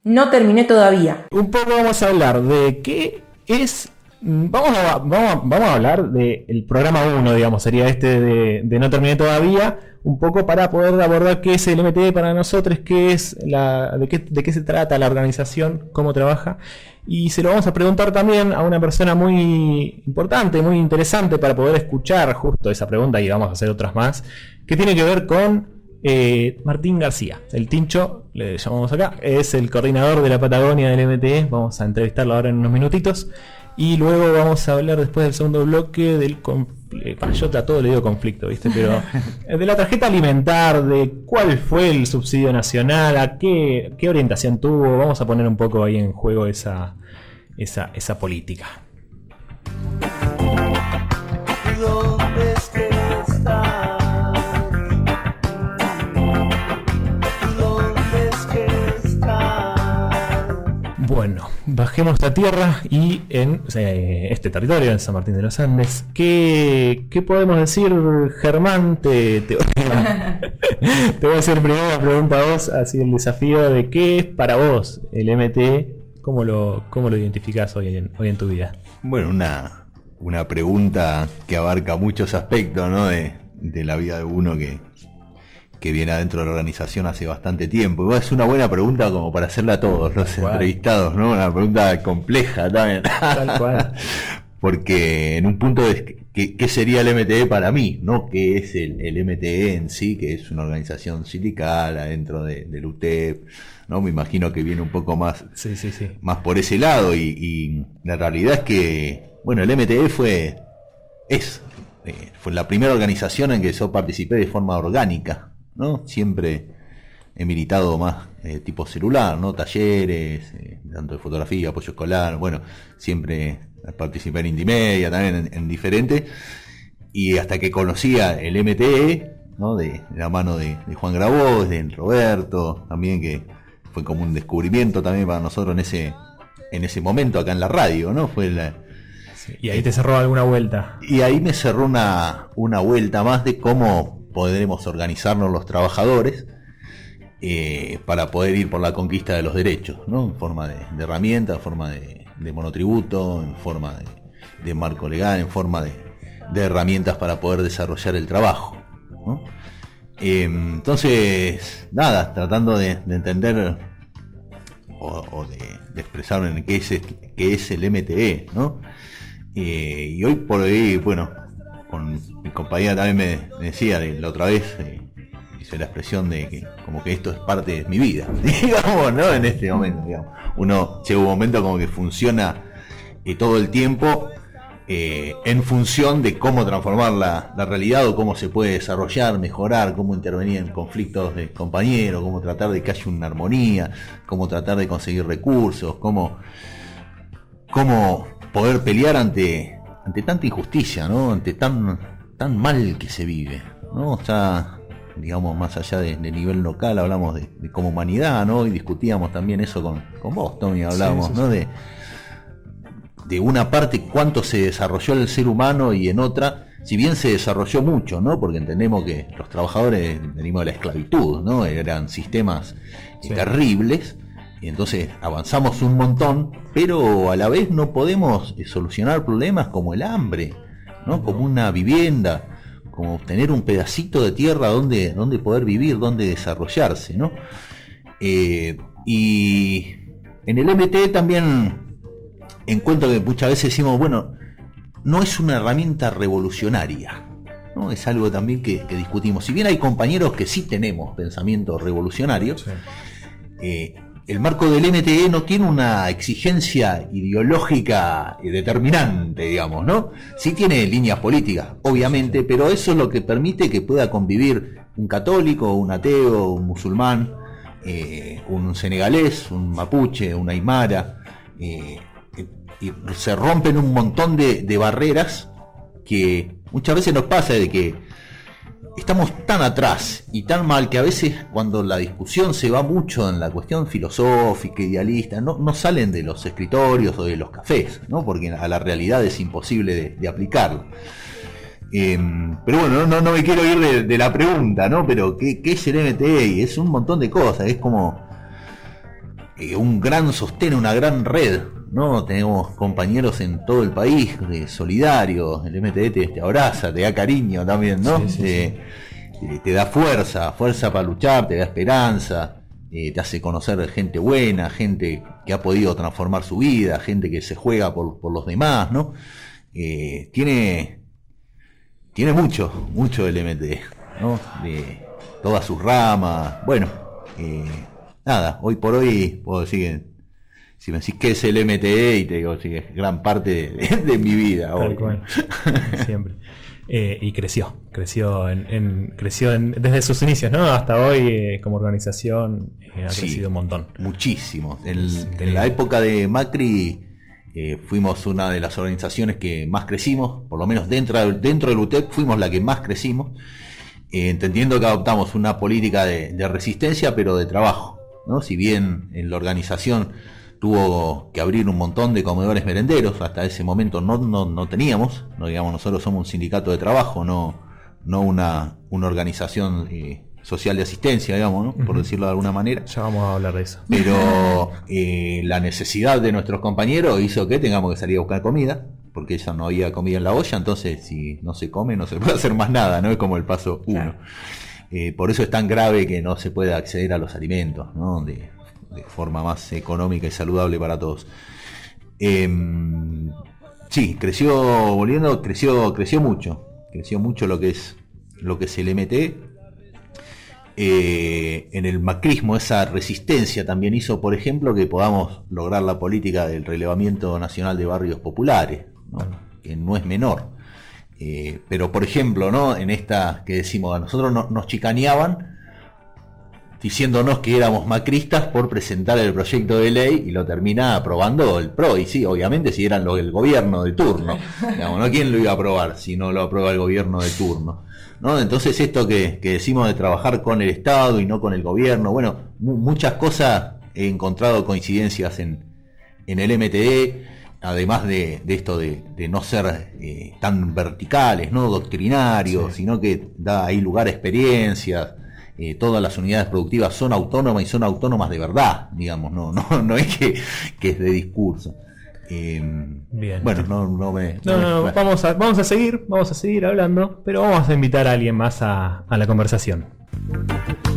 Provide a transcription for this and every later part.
No terminé todavía. Un poco vamos a hablar de qué es... Vamos a hablar del programa 1, digamos, sería este de No terminé todavía, un poco para poder abordar qué es el MTE para nosotros, qué es de qué se trata la organización, cómo trabaja. Y se lo vamos a preguntar también a una persona muy importante, muy interesante para poder escuchar justo esa pregunta, y vamos a hacer otras más, que tiene que ver con Martín García, el Tincho, le llamamos acá, es el coordinador de la Patagonia del MTE. Vamos a entrevistarlo ahora en unos minutitos. Y luego vamos a hablar después del segundo bloque del yo a todo le digo conflicto, ¿viste? Pero de la tarjeta alimentar, de cuál fue el subsidio nacional, a qué orientación tuvo. Vamos a poner un poco ahí en juego esa política. ¿Dónde es que estás? ¿Dónde es que estás? Bueno, bajemos a tierra y en este territorio, en San Martín de los Andes, ¿qué podemos decir, Germán? Te voy a hacer primero la pregunta a vos, así el desafío de qué es para vos el MTE, ¿cómo lo identificás hoy en tu vida? Bueno, una pregunta que abarca muchos aspectos, ¿no? de la vida de uno que viene adentro de la organización hace bastante tiempo. Igual es una buena pregunta como para hacerla a todos los entrevistados, ¿no? Una pregunta compleja también. Tal cual. Porque en un punto es ¿qué sería el MTE para mí? ¿No? ¿Qué es el MTE en sí? Que es una organización sindical adentro del UTEP, ¿no? Me imagino que viene un poco más, sí. más por ese lado. Y la realidad es que, bueno, el MTE fue la primera organización en que yo participé de forma orgánica, ¿no? Siempre he militado más tipo celular, ¿no? Talleres, tanto de fotografía, apoyo escolar, bueno, siempre participé en Indimedia, también en diferentes, y hasta que conocía el MTE, ¿no? De la mano de Juan Grabois, de Roberto, también, que fue como un descubrimiento también para nosotros en ese momento acá en la radio, ¿no? Y ahí te cerró alguna vuelta. Y ahí me cerró una vuelta más de cómo podremos organizarnos los trabajadores para poder ir por la conquista de los derechos, ¿no? En forma de herramientas, en forma de monotributo, en forma de marco legal, en forma de herramientas para poder desarrollar el trabajo, ¿no? Entonces, nada, tratando de entender o de expresar en qué es el MTE, ¿no? Y hoy por hoy, bueno, con mi compañera también me decía la otra vez, hice la expresión de que como que esto es parte de mi vida, digamos, ¿no? En este momento, digamos, uno llega un momento como que funciona todo el tiempo en función de cómo transformar la realidad, o cómo se puede desarrollar, mejorar, cómo intervenir en conflictos de compañeros, cómo tratar de que haya una armonía, cómo tratar de conseguir recursos, cómo poder pelear ante tanta injusticia, ¿no? Ante tan mal que se vive, ¿no? O sea, digamos, más allá de nivel local, hablamos de como humanidad, ¿no? Y discutíamos también eso con vos, Tommy, hablábamos, sí. ¿No? De una parte cuánto se desarrolló el ser humano, y en otra, si bien se desarrolló mucho, ¿no? Porque entendemos que los trabajadores venimos de la esclavitud, ¿no? Eran sistemas terribles. Y entonces avanzamos un montón, pero a la vez no podemos solucionar problemas como el hambre, ¿no? Como una vivienda, como tener un pedacito de tierra donde poder vivir, donde desarrollarse, ¿no? Y en el MTE también encuentro que muchas veces decimos, bueno, no es una herramienta revolucionaria, ¿no? Es algo también que discutimos. Si bien hay compañeros que sí tenemos pensamiento revolucionario, el marco del MTE no tiene una exigencia ideológica determinante, digamos, ¿no? Sí tiene líneas políticas, obviamente, pero eso es lo que permite que pueda convivir un católico, un ateo, un musulmán, un senegalés, un mapuche, un aymara, y se rompen un montón de barreras que muchas veces nos pasa, de que estamos tan atrás y tan mal que a veces, cuando la discusión se va mucho en la cuestión filosófica, idealista, no salen de los escritorios o de los cafés, ¿no? Porque a la realidad es imposible de aplicarlo. Pero bueno, no me quiero ir de la pregunta, ¿no? Pero ¿qué es el MTE? Es un montón de cosas, es como un gran sostén, una gran red, ¿no? Tenemos compañeros en todo el país, solidarios, el MTE te abraza, te da cariño también, ¿no? Te da fuerza para luchar, te da esperanza, te hace conocer gente buena, gente que ha podido transformar su vida, gente que se juega por los demás, ¿no? Tiene mucho el MTE, ¿no? De todas sus ramas, bueno, nada, hoy por hoy puedo decir que si me decís qué es el MTE y te digo, sí, es gran parte de mi vida hoy. Tal cual. Siempre. Y creció desde sus inicios, ¿no? Hasta hoy como organización ha crecido un montón. Muchísimo. En la época de Macri fuimos una de las organizaciones que más crecimos, por lo menos dentro del UTEP fuimos la que más crecimos, entendiendo que adoptamos una política de resistencia, pero de trabajo, ¿no? Si bien en la organización tuvo que abrir un montón de comedores merenderos, hasta ese momento no teníamos, no, digamos, nosotros somos un sindicato de trabajo, no una organización social de asistencia, digamos, ¿no? Por decirlo de alguna manera. Ya vamos a hablar de eso. Pero la necesidad de nuestros compañeros hizo que tengamos que salir a buscar comida, porque ya no había comida en la olla, entonces si no se come no se puede hacer más nada, ¿no? Es como el paso 1. Claro. Por eso es tan grave que no se pueda acceder a los alimentos, ¿no? De forma más económica y saludable para todos. Sí, creció mucho lo que es el MTE. En el macrismo esa resistencia también hizo, por ejemplo, que podamos lograr la política del relevamiento nacional de barrios populares, ¿no? Que no es menor. Pero por ejemplo, ¿no? En esta que decimos, a nosotros nos chicaneaban diciéndonos que éramos macristas por presentar el proyecto de ley y lo termina aprobando el PRO, y sí, obviamente si eran el gobierno de turno, digamos, ¿no? ¿Quién lo iba a aprobar si no lo aprueba el gobierno de turno? ¿No? Entonces esto que decimos de trabajar con el Estado y no con el gobierno, bueno, muchas cosas he encontrado coincidencias en el MTE, además de esto de no ser tan verticales, no doctrinarios, sí, sino que da ahí lugar a experiencias. Todas las unidades productivas son autónomas y son autónomas de verdad, digamos, no es que es de discurso. Bien. Bueno, vamos a seguir hablando, pero vamos a invitar a alguien más a la conversación.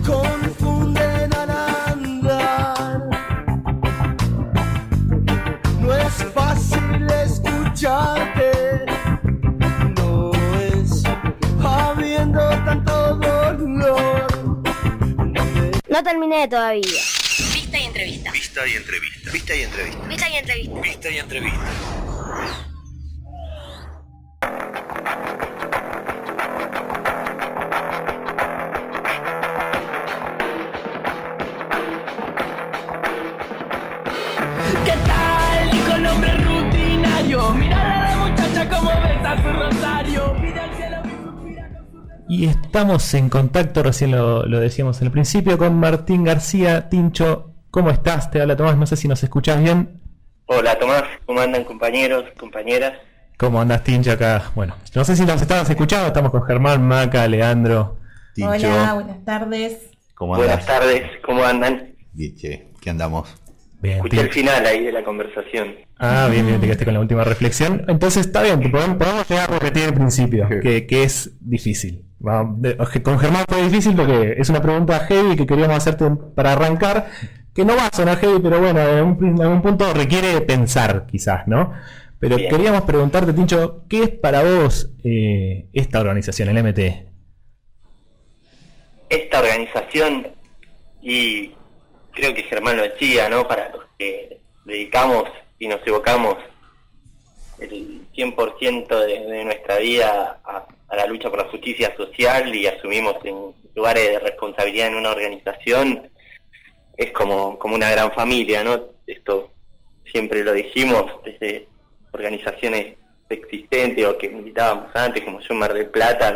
Confunden al andar, no es fácil escucharte, no es habiendo tanto dolor. No terminé todavía. Vista y entrevista. Vista y entrevista. Vista y entrevista. Vista y entrevista. ¿Qué tal? Dijo el hombre rutinario. Mirá a la muchacha como besa su rosario. Pide al cielo que suspira con su... Y estamos en contacto, recién lo decíamos al principio, con Martín García. Tincho, ¿cómo estás? Te habla Tomás, no sé si nos escuchás bien. Hola Tomás, ¿cómo andan compañeros, compañeras? ¿Cómo andas, Tincho, acá? Bueno, no sé si nos estabas escuchando, estamos con Germán, Maca, Leandro. Tincho. Hola, buenas tardes. ¿Cómo andas? Buenas tardes, ¿cómo andan? Bien, che, ¿qué andamos? Bien, Escuché el final ahí de la conversación. Ah, bien, te quedaste con la última reflexión. Entonces está bien, podemos llegar a repetir el principio, que es difícil. Con Germán fue difícil porque es una pregunta heavy que queríamos hacerte para arrancar, que no va a sonar heavy, pero bueno, en algún punto requiere pensar quizás, ¿no? Pero bien, queríamos preguntarte, Tincho, ¿qué es para vos esta organización, el MTE? Esta organización, y creo que Germán lo decía, ¿no? Para los que dedicamos y nos evocamos el 100% de nuestra vida a la lucha por la justicia social y asumimos en lugares de responsabilidad en una organización, es como una gran familia, ¿no? Esto siempre lo dijimos desde organizaciones existentes o que militábamos antes, como yo en Mar del Plata,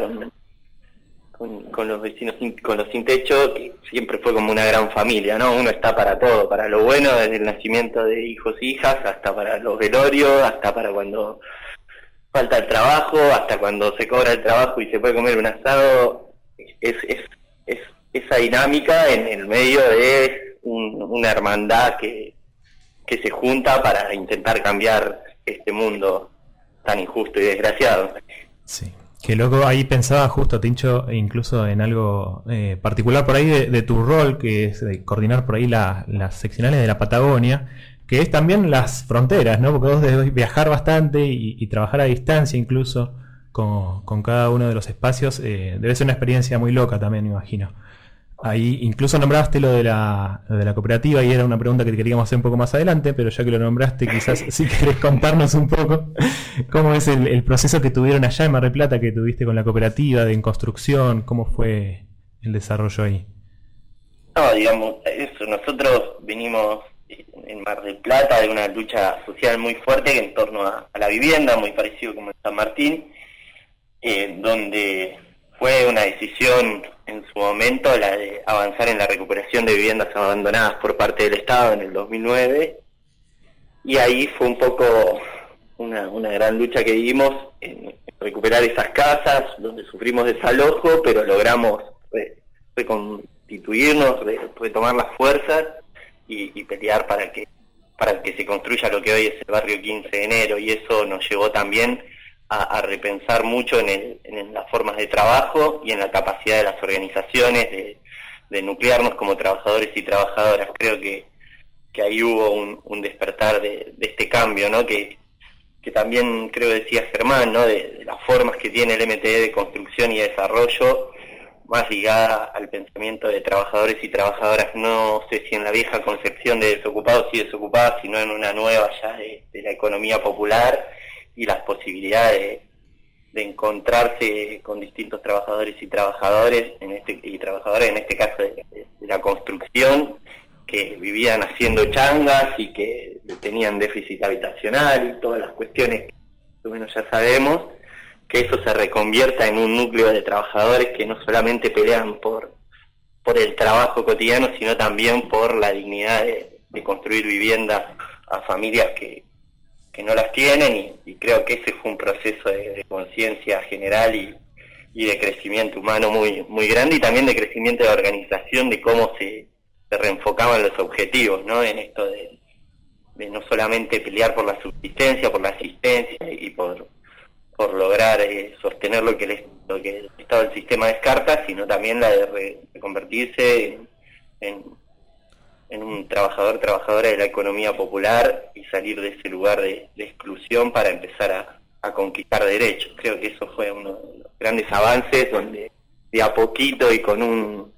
con los vecinos, con los sin techo, que siempre fue como una gran familia, ¿no? Uno está para todo, para lo bueno, desde el nacimiento de hijos e hijas, hasta para los velorios, hasta para cuando falta el trabajo, hasta cuando se cobra el trabajo y se puede comer un asado. Es esa dinámica en el medio de una hermandad que se junta para intentar cambiar este mundo tan injusto y desgraciado. Sí. Qué loco, ahí pensaba justo, Tincho, incluso en algo particular por ahí de tu rol, que es de coordinar por ahí las seccionales de la Patagonia, que es también las fronteras, ¿no? Porque vos debes viajar bastante y trabajar a distancia incluso con cada uno de los espacios. Debe ser una experiencia muy loca también, me imagino. Ahí incluso nombraste lo de la cooperativa y era una pregunta que te queríamos hacer un poco más adelante, pero ya que lo nombraste, quizás si querés contarnos un poco cómo es el proceso que tuvieron allá en Mar del Plata, que tuviste con la cooperativa en construcción, cómo fue el desarrollo ahí. No, digamos, eso, nosotros venimos en Mar del Plata de una lucha social muy fuerte en torno a la vivienda, muy parecido como en San Martín, donde fue una decisión en su momento la de avanzar en la recuperación de viviendas abandonadas por parte del Estado en el 2009, y ahí fue un poco una gran lucha que dimos en recuperar esas casas donde sufrimos desalojo, pero logramos reconstituirnos, retomar las fuerzas y pelear para que se construya lo que hoy es el barrio 15 de enero, y eso nos llevó también a repensar mucho en las formas de trabajo y en la capacidad de las organizaciones de nuclearnos como trabajadores y trabajadoras. Creo que ahí hubo un despertar de este cambio, ¿no? Que también creo decía Germán, ¿no? De las formas que tiene el MTE de construcción y desarrollo, más ligada al pensamiento de trabajadores y trabajadoras, no sé si en la vieja concepción de desocupados y desocupadas, sino en una nueva ya de la economía popular y las posibilidades de encontrarse con distintos trabajadores y trabajadoras, en este caso de la construcción, que vivían haciendo changas y que tenían déficit habitacional y todas las cuestiones que más o menos ya sabemos, que eso se reconvierta en un núcleo de trabajadores que no solamente pelean por el trabajo cotidiano, sino también por la dignidad de construir viviendas a familias que no las tienen, y creo que ese fue un proceso de conciencia general y de crecimiento humano muy, muy grande, y también de crecimiento de organización, de cómo se reenfocaban los objetivos, ¿no? En esto de no solamente pelear por la subsistencia, por la asistencia y por lograr sostener lo que el Estado del sistema descarta, sino también la de convertirse en un trabajadora de la economía popular y salir de ese lugar de exclusión para empezar a conquistar derechos. Creo que eso fue uno de los grandes avances, donde de a poquito y con un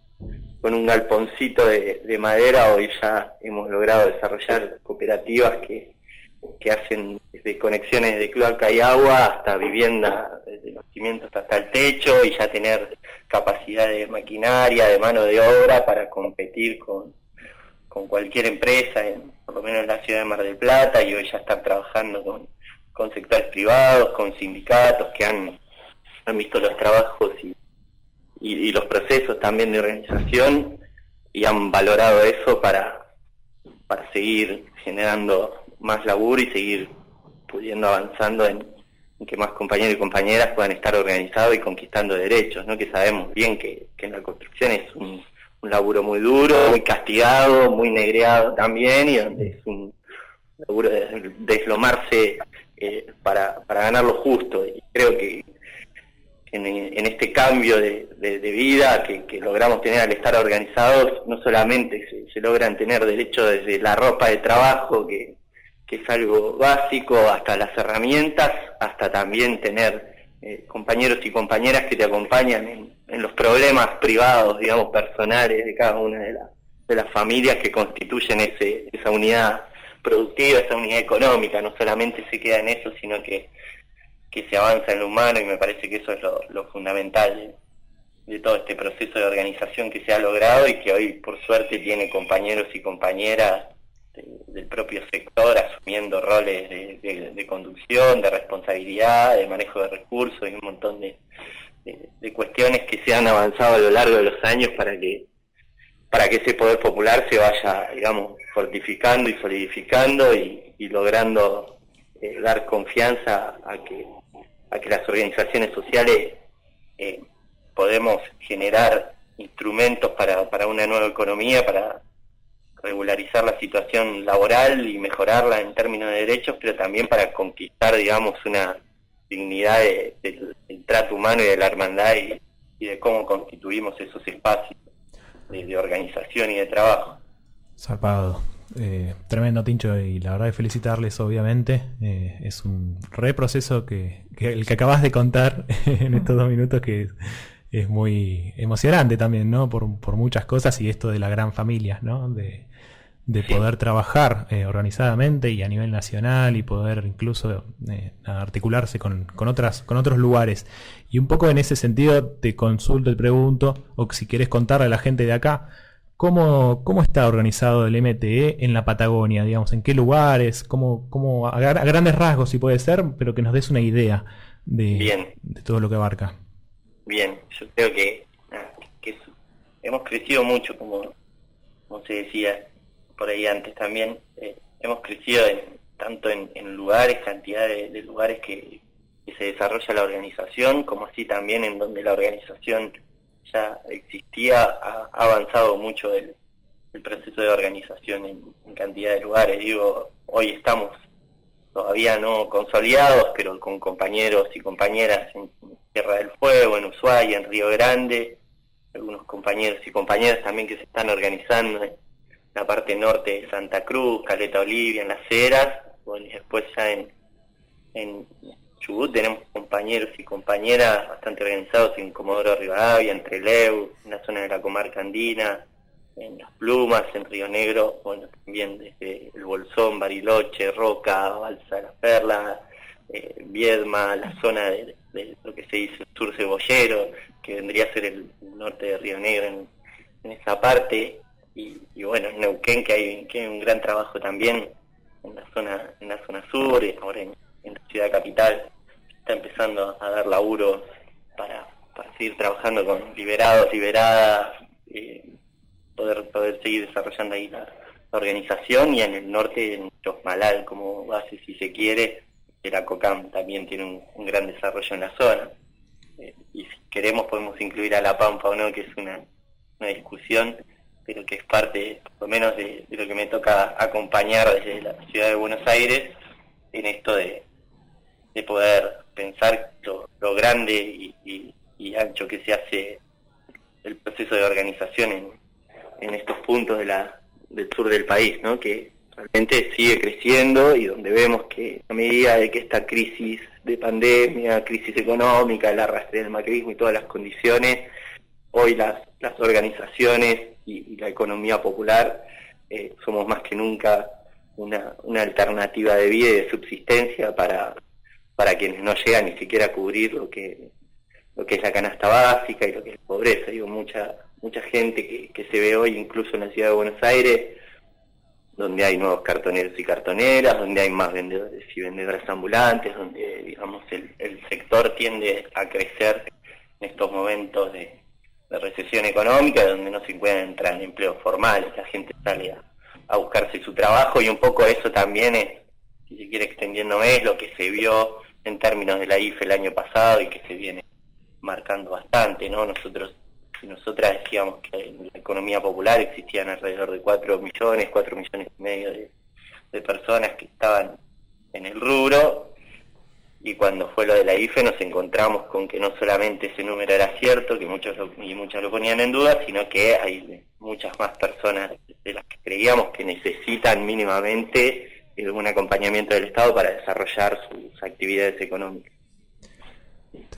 galponcito de madera hoy ya hemos logrado desarrollar cooperativas que hacen desde conexiones de cloaca y agua hasta vivienda, desde los cimientos hasta el techo, y ya tener capacidad de maquinaria, de mano de obra para competir con cualquier empresa, por lo menos en la ciudad de Mar del Plata, y hoy ya están trabajando con sectores privados, con sindicatos que han visto los trabajos y los procesos también de organización, y han valorado eso para seguir generando más laburo y seguir pudiendo avanzando en que más compañeros y compañeras puedan estar organizados y conquistando derechos, ¿no? Que sabemos bien que en la construcción es un laburo muy duro, muy castigado, muy negreado también, y donde es un laburo de deslomarse para ganar lo justo. Y creo que en este cambio de vida que logramos tener al estar organizados, no solamente se logran tener derechos desde la ropa de trabajo, que es algo básico, hasta las herramientas, hasta también tener compañeros y compañeras que te acompañan en los problemas privados, digamos, personales de cada una de las familias que constituyen esa unidad productiva, esa unidad económica. No solamente se queda en eso, sino que se avanza en lo humano, y me parece que eso es lo fundamental de todo este proceso de organización que se ha logrado, y que hoy por suerte tiene compañeros y compañeras del propio sector asumiendo roles de conducción, de responsabilidad, de manejo de recursos y un montón de cuestiones que se han avanzado a lo largo de los años para que ese poder popular se vaya, digamos, fortificando y solidificando y logrando dar confianza a que las organizaciones sociales podemos generar instrumentos para una nueva economía, para regularizar la situación laboral y mejorarla en términos de derechos, pero también para conquistar, digamos, una dignidad del trato humano y de la hermandad y de cómo constituimos esos espacios de organización y de trabajo. Zarpado. Tremendo, Tincho, y la verdad es felicitarles, obviamente. Es un reproceso que el que acabas de contar en estos 2 minutos, que es muy emocionante también, ¿no? Por muchas cosas, y esto de la gran familia, ¿no? De poder trabajar organizadamente y a nivel nacional, y poder incluso articularse con otros lugares. Y un poco en ese sentido te consulto y pregunto, o si querés contarle a la gente de acá, ¿cómo está organizado el MTE en la Patagonia? Digamos, ¿en qué lugares? ¿Cómo a grandes rasgos, si puede ser, pero que nos des una idea de todo lo que abarca? Bien, yo creo que hemos crecido mucho, como se decía por ahí antes también. Hemos crecido tanto en lugares, cantidad de lugares que se desarrolla la organización, como así también en donde la organización ya existía. Ha avanzado mucho el proceso de organización en cantidad de lugares. Digo, hoy estamos todavía no consolidados, pero con compañeros y compañeras en Tierra del Fuego, en Ushuaia, en Río Grande, algunos compañeros y compañeras también que se están organizando en la parte norte de Santa Cruz, Caleta Olivia, en Las Heras. Bueno, y después ya en Chubut tenemos compañeros y compañeras bastante organizados en Comodoro Rivadavia, en Trelew, en la zona de la comarca andina, en Las Plumas, en Río Negro, bueno, también desde El Bolsón, Bariloche, Roca, Balsa de la Perla, Viedma, la zona de lo que se dice sur cebollero, que vendría a ser el norte de Río Negro en esa parte, y bueno, en Neuquén, que hay un gran trabajo también en la zona sur, y ahora en la ciudad capital está empezando a dar laburo para seguir trabajando con liberados, liberadas, poder seguir desarrollando ahí la organización, y en el norte, en Chosmalal como base, si se quiere, que la COCAM también tiene un gran desarrollo en la zona. Y si queremos podemos incluir a La Pampa o no, que es una discusión, pero que es parte, por lo menos, de lo que me toca acompañar desde la ciudad de Buenos Aires, en esto de poder pensar lo grande y ancho que se hace el proceso de organización en estos puntos del sur del país, ¿no? Que realmente sigue creciendo, y donde vemos que a medida de que esta crisis de pandemia, crisis económica, el arrastre del macrismo y todas las condiciones, hoy las organizaciones y la economía popular somos más que nunca una alternativa de vida y de subsistencia para quienes no llegan ni siquiera a cubrir lo que es la canasta básica y lo que es la pobreza. Digo, mucha gente que se ve hoy incluso en la ciudad de Buenos Aires, donde hay nuevos cartoneros y cartoneras, donde hay más vendedores y vendedoras ambulantes, donde, digamos, el sector tiende a crecer en estos momentos de recesión económica, donde no se pueden entrar en empleos formales, la gente sale a buscarse su trabajo, y un poco eso también es, si se quiere extendiéndome, es lo que se vio en términos de la IFE el año pasado y que se viene marcando bastante, ¿no? Nosotros y nosotras decíamos que en la economía popular existían alrededor de 4 millones y medio de personas que estaban en el rubro, y cuando fue lo de la IFE nos encontramos con que no solamente ese número era cierto, que muchas lo ponían en duda, sino que hay muchas más personas de las que creíamos que necesitan mínimamente un acompañamiento del Estado para desarrollar sus actividades económicas.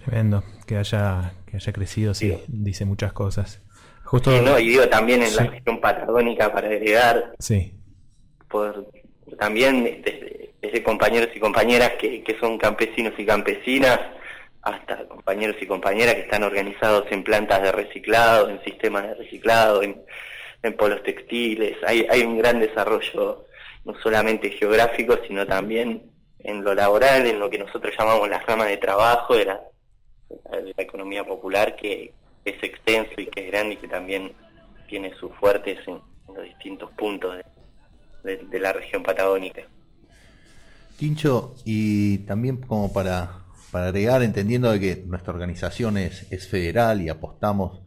Tremendo, que haya crecido, sí, dice muchas cosas. Justo, sí, no, y digo también en la región patagónica, para agregar, sí, también desde compañeros y compañeras que son campesinos y campesinas, hasta compañeros y compañeras que están organizados en plantas de reciclado, en sistemas de reciclado, en polos textiles. Hay un gran desarrollo, no solamente geográfico, sino también en lo laboral, en lo que nosotros llamamos la rama de trabajo de la economía popular, que es extenso y que es grande, y que también tiene sus fuertes en los distintos puntos de la región patagónica. Tincho, y también como para agregar, entendiendo de que nuestra organización es federal y apostamos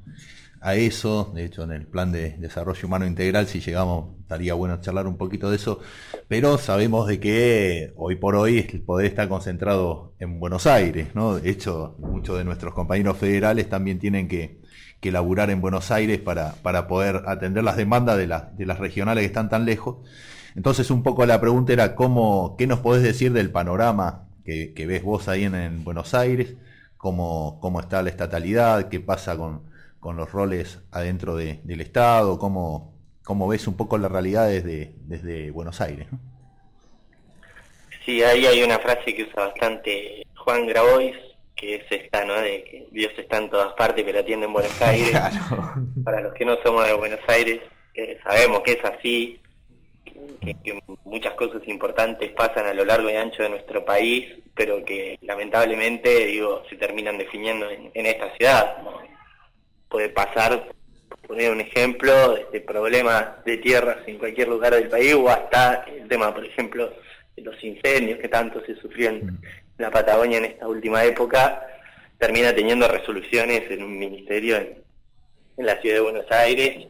a eso. De hecho, en el plan de desarrollo humano integral, si llegamos, estaría bueno charlar un poquito de eso, pero sabemos de que hoy por hoy el poder está concentrado en Buenos Aires, ¿no? De hecho, muchos de nuestros compañeros federales también tienen que laburar en Buenos Aires para poder atender las demandas de las regionales que están tan lejos. Entonces, un poco la pregunta era ¿qué nos podés decir del panorama que ves vos ahí en Buenos Aires? ¿Cómo está la estatalidad? ¿Qué pasa con los roles adentro del Estado? ¿Cómo ves un poco la realidad desde Buenos Aires, ¿no? Sí, ahí hay una frase que usa bastante Juan Grabois, que es esta, ¿no? De que Dios está en todas partes, pero atiende en Buenos Aires. Claro. Para los que no somos de Buenos Aires, sabemos que es así, que muchas cosas importantes pasan a lo largo y ancho de nuestro país, pero que lamentablemente, se terminan definiendo en esta ciudad, ¿no? Puede pasar, por poner un ejemplo, de problemas de tierras en cualquier lugar del país, o hasta el tema, por ejemplo, de los incendios que tanto se sufrieron en la Patagonia en esta última época, termina teniendo resoluciones en un ministerio en la ciudad de Buenos Aires,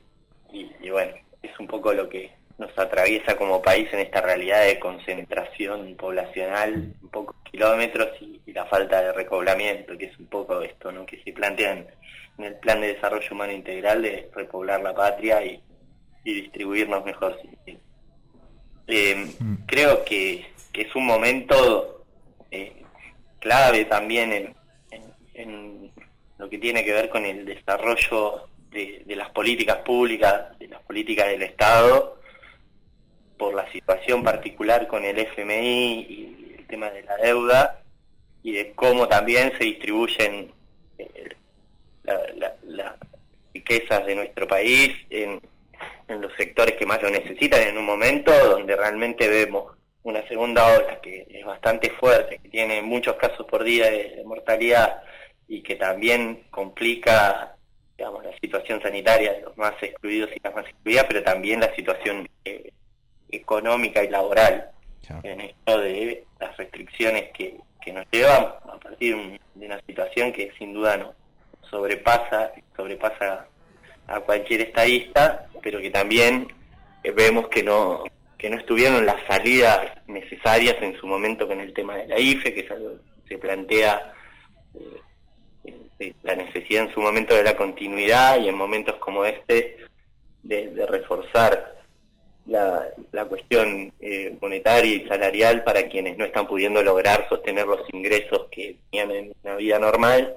y bueno, es un poco lo que nos atraviesa como país en esta realidad de concentración poblacional en pocos kilómetros y la falta de repoblamiento, que es un poco esto, ¿no? Que se plantea en el plan de desarrollo humano integral de repoblar la patria y distribuirnos mejor. Creo que es un momento clave también en lo que tiene que ver con el desarrollo de las políticas públicas, de las políticas del Estado, por la situación particular con el FMI y el tema de la deuda, y de cómo también se distribuyen las riquezas de nuestro país en los sectores que más lo necesitan, en un momento donde realmente vemos una segunda ola que es bastante fuerte, que tiene muchos casos por día de mortalidad y que también complica, digamos, la situación sanitaria de los más excluidos y las más excluidas, pero también la situación económica y laboral, en esto de las restricciones que nos llevan a partir de una situación que sin duda no sobrepasa a cualquier estadista, pero que también vemos que no estuvieron las salidas necesarias en su momento con el tema de la IFE, que es algo que se plantea la necesidad en su momento de la continuidad, y en momentos como este de reforzar la cuestión monetaria y salarial para quienes no están pudiendo lograr sostener los ingresos que tenían en una vida normal,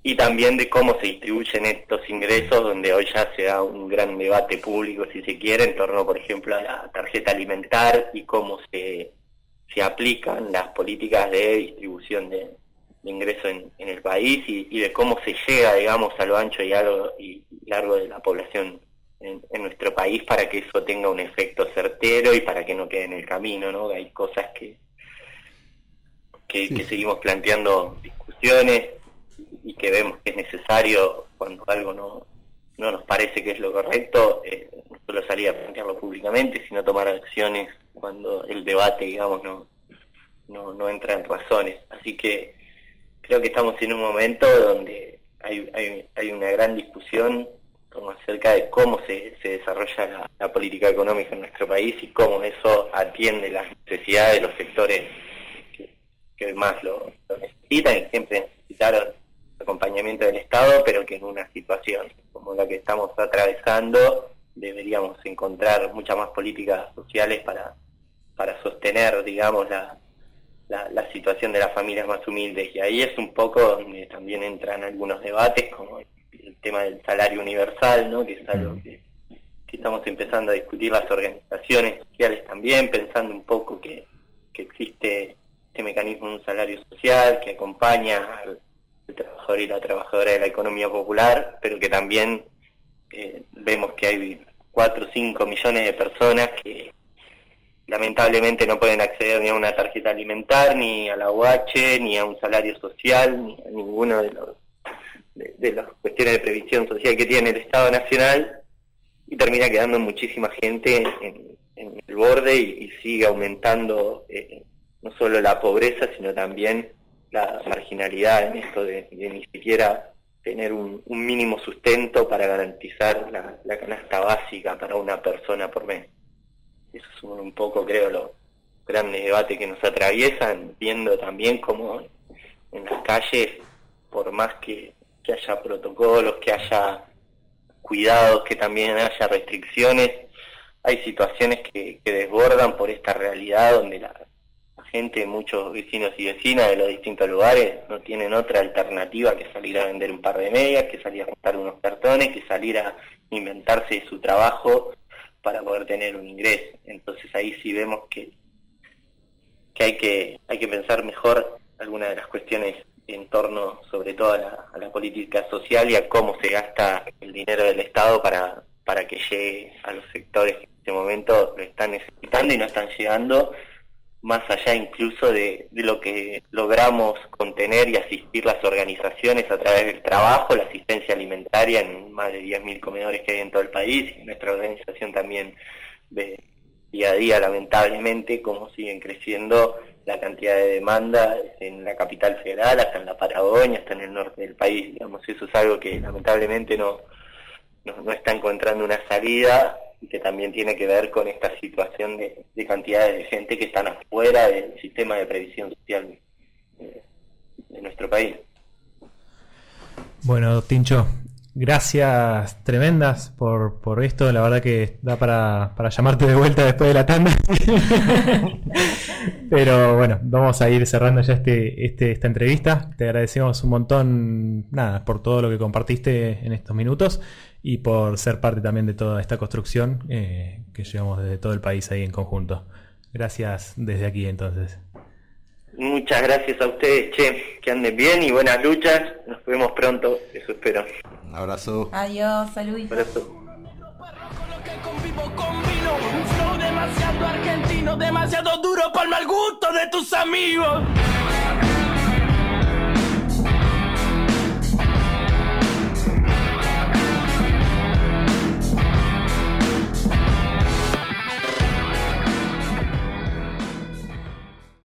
y también de cómo se distribuyen estos ingresos, donde hoy ya se da un gran debate público, si se quiere, en torno, por ejemplo, a la tarjeta alimentar y cómo se aplican las políticas de distribución de ingresos en el país, y de cómo se llega, digamos, a lo ancho y largo de la población en nuestro país para que eso tenga un efecto certero y para que no quede en el camino, ¿no? Hay cosas que seguimos planteando discusiones y que vemos que es necesario cuando algo no nos parece que es lo correcto, no solo salir a plantearlo públicamente, sino tomar acciones cuando el debate, digamos, no entra en razones. Así que creo que estamos en un momento donde hay una gran discusión como acerca de cómo se desarrolla la política económica en nuestro país y cómo eso atiende las necesidades de los sectores que más lo necesitan y siempre necesitaron acompañamiento del Estado, pero que en una situación como la que estamos atravesando deberíamos encontrar muchas más políticas sociales para sostener, digamos, la situación de las familias más humildes. Y ahí es un poco donde también entran algunos debates, como el tema del salario universal, ¿no? Que es algo que estamos empezando a discutir las organizaciones sociales también, pensando un poco que existe este mecanismo de un salario social que acompaña al trabajador y la trabajadora de la economía popular, pero que también vemos que hay 4 o 5 millones de personas que lamentablemente no pueden acceder ni a una tarjeta alimentar, ni a la UH, ni a un salario social, ni a ninguno de las cuestiones de previsión social que tiene el Estado Nacional, y termina quedando muchísima gente en el borde y sigue aumentando no solo la pobreza, sino también la marginalidad en esto de ni siquiera tener un mínimo sustento para garantizar la canasta básica para una persona por mes. Eso es un poco, creo, los grandes debates que nos atraviesan, viendo también cómo en las calles, por más que haya protocolos, que haya cuidados, que también haya restricciones, hay situaciones que desbordan por esta realidad donde la gente, muchos vecinos y vecinas de los distintos lugares no tienen otra alternativa que salir a vender un par de medias, que salir a juntar unos cartones, que salir a inventarse su trabajo para poder tener un ingreso. Entonces ahí sí vemos que hay que pensar mejor algunas de las cuestiones en torno sobre todo a la política social y a cómo se gasta el dinero del Estado para que llegue a los sectores que en este momento lo están necesitando y no están llegando, más allá incluso de lo que logramos contener y asistir las organizaciones a través del trabajo, la asistencia alimentaria en más de 10.000 comedores que hay en todo el país, y nuestra organización también ve día a día, lamentablemente, cómo siguen creciendo la cantidad de demandas en la capital federal, hasta en la Patagonia, hasta en el norte del país. Digamos, eso es algo que lamentablemente no está encontrando una salida, y que también tiene que ver con esta situación de cantidades de gente que están afuera del sistema de previsión social de nuestro país. Bueno, Tincho, gracias tremendas por esto. La verdad que da para llamarte de vuelta después de la tanda. Pero bueno, vamos a ir cerrando ya esta entrevista. Te agradecemos un montón, por todo lo que compartiste en estos minutos y por ser parte también de toda esta construcción que llevamos desde todo el país ahí en conjunto. Gracias desde aquí entonces. Muchas gracias a ustedes, que anden bien y buenas luchas. Nos vemos pronto, eso espero. Un abrazo. Adiós, saludos. Abrazo. Un flow demasiado argentino, demasiado duro para el mal gusto de tus amigos.